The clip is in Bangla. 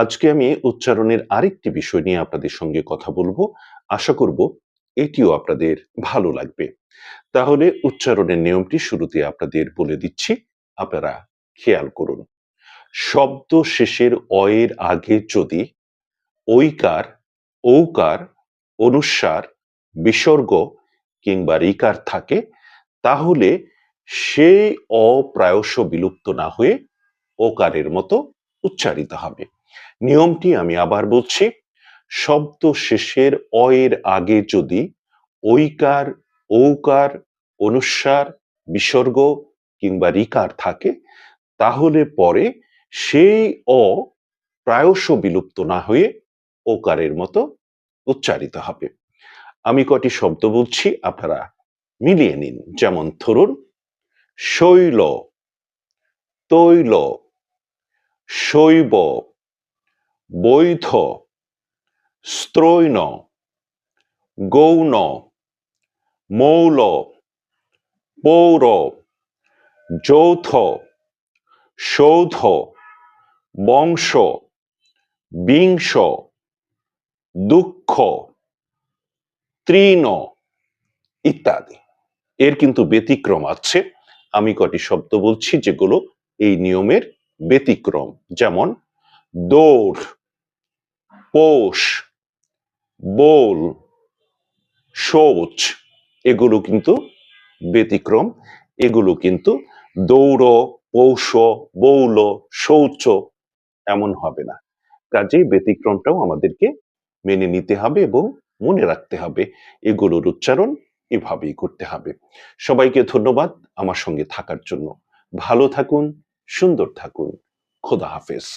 আজকে আমি উচ্চারণের আরেকটি বিষয় নিয়ে আপনাদের সঙ্গে কথা বলবো। আশা করব এটিও আপনাদের ভালো লাগবে। তাহলে উচ্চারণের নিয়মটি শুরুতে আপনাদের বলে দিচ্ছি, আপনারা খেয়াল করুন। শব্দ শেষের অ এর আগে যদি ঐকার, ঔকার, অনুস্বার, বিসর্গ কিংবা ঋকার থাকে, তাহলে সেই অ প্রায়শ বিলুপ্ত না হয়ে ওকারের মতো উচ্চারিত হবে। নিয়মটি আমি আবার বলছি, শব্দ শেষের অ এর আগে যদি ঐকার, ঔকার, অনুস্বার, বিসর্গ কিংবা ঋকার থাকে, তাহলে পরে সেই অ প্রায়শ বিলুপ্ত না হয়ে ওকারের মতো উচ্চারিত হবে। আমি কটি শব্দ বলছি, আপনারা মিলিয়ে নিন। যেমন ধরুন, শৈল, তৈল, শৈব, বৈধ, স্ত্রৈণ, গৌণ, মৌল, পৌর, যৌথ, সৌধ, বংশ, বিংশ, দুঃখ, তৃণ ইত্যাদি। এর কিন্তু ব্যতিক্রম আছে। আমি কটি শব্দ বলছি যেগুলো এই নিয়মের ব্যতিক্রম। যেমন দৌড়, পৌষ, বোল, শৌচ, এগুলো কিন্তু ব্যতিক্রম। এগুলো কিন্তু দৌড়, পৌষ, বৌল, শৌচ এমন হবে না। কাজেই ব্যতিক্রমটাও আমাদেরকে মেনে নিতে হবে এবং মনে রাখতে হবে। এগুলোর উচ্চারণ এভাবেই করতে হবে। সবাইকে ধন্যবাদ আমার সঙ্গে থাকার জন্য। ভালো থাকুন, সুন্দর থাকুন। খোদা হাফেজ।